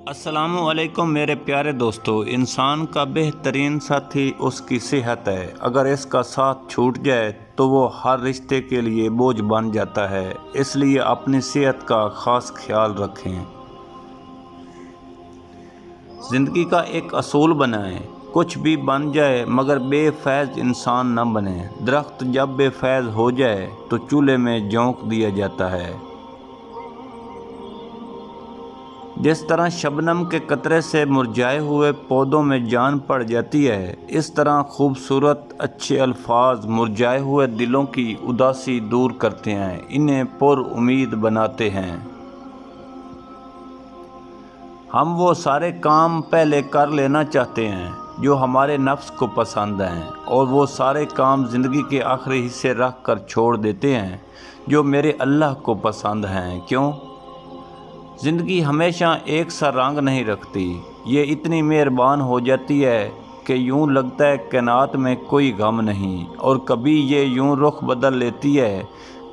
السلام علیکم میرے پیارے دوستو۔ انسان کا بہترین ساتھی اس کی صحت ہے۔ اگر اس کا ساتھ چھوٹ جائے تو وہ ہر رشتے کے لیے بوجھ بن جاتا ہے، اس لیے اپنی صحت کا خاص خیال رکھیں۔ زندگی کا ایک اصول بنائیں، کچھ بھی بن جائے مگر بے فیض انسان نہ بنے۔ درخت جب بے فیض ہو جائے تو چولہے میں جھونک دیا جاتا ہے۔ جس طرح شبنم کے قطرے سے مرجھائے ہوئے پودوں میں جان پڑ جاتی ہے، اس طرح خوبصورت اچھے الفاظ مرجھائے ہوئے دلوں کی اداسی دور کرتے ہیں، انہیں پر امید بناتے ہیں۔ ہم وہ سارے کام پہلے کر لینا چاہتے ہیں جو ہمارے نفس کو پسند ہیں، اور وہ سارے کام زندگی کے آخری حصے رکھ کر چھوڑ دیتے ہیں جو میرے اللہ کو پسند ہیں۔ کیوں؟ زندگی ہمیشہ ایک سا رنگ نہیں رکھتی، یہ اتنی مہربان ہو جاتی ہے کہ یوں لگتا ہے کائنات میں کوئی غم نہیں، اور کبھی یہ یوں رخ بدل لیتی ہے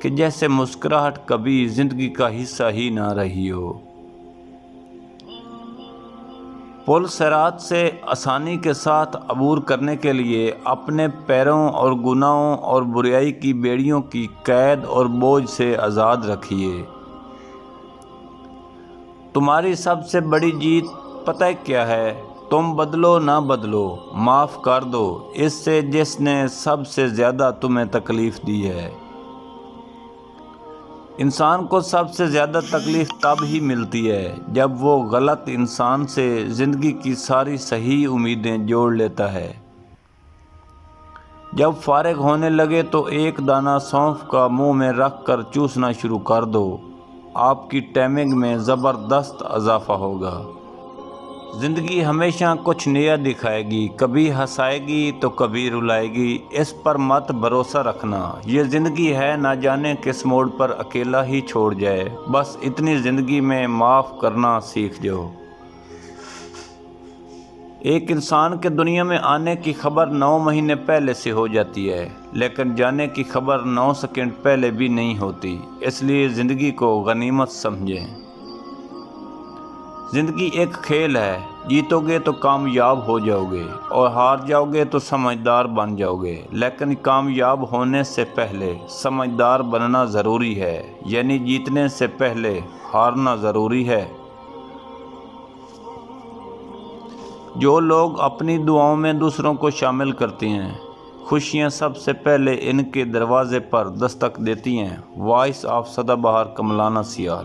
کہ جیسے مسکراہٹ کبھی زندگی کا حصہ ہی نہ رہی ہو۔ پل صراط سے آسانی کے ساتھ عبور کرنے کے لیے اپنے پیروں اور گناہوں اور برائی کی بیڑیوں کی قید اور بوجھ سے آزاد رکھیے۔ تمہاری سب سے بڑی جیت پتہ کیا ہے؟ تم بدلو نہ بدلو، معاف کر دو اس سے جس نے سب سے زیادہ تمہیں تکلیف دی ہے۔ انسان کو سب سے زیادہ تکلیف تب ہی ملتی ہے جب وہ غلط انسان سے زندگی کی ساری صحیح امیدیں جوڑ لیتا ہے۔ جب فارغ ہونے لگے تو ایک دانہ سونف کا منہ میں رکھ کر چوسنا شروع کر دو، آپ کی ٹائمنگ میں زبردست اضافہ ہوگا۔ زندگی ہمیشہ کچھ نیا دکھائے گی، کبھی ہنسائے گی تو کبھی رلائے گی، اس پر مت بھروسہ رکھنا۔ یہ زندگی ہے، نہ جانے کس موڑ پر اکیلا ہی چھوڑ جائے، بس اتنی زندگی میں معاف کرنا سیکھ جاؤ۔ ایک انسان کے دنیا میں آنے کی خبر 9 مہینے پہلے سے ہو جاتی ہے، لیکن جانے کی خبر 9 سیکنڈ پہلے بھی نہیں ہوتی، اس لیے زندگی کو غنیمت سمجھیں۔ زندگی ایک کھیل ہے، جیتو گے تو کامیاب ہو جاؤ گے اور ہار جاؤ گے تو سمجھدار بن جاؤ گے، لیکن کامیاب ہونے سے پہلے سمجھدار بننا ضروری ہے، یعنی جیتنے سے پہلے ہارنا ضروری ہے۔ جو لوگ اپنی دعاؤں میں دوسروں کو شامل کرتے ہیں، خوشیاں سب سے پہلے ان کے دروازے پر دستک دیتی ہیں۔ وائس آف سدا بہار کملانا سیال۔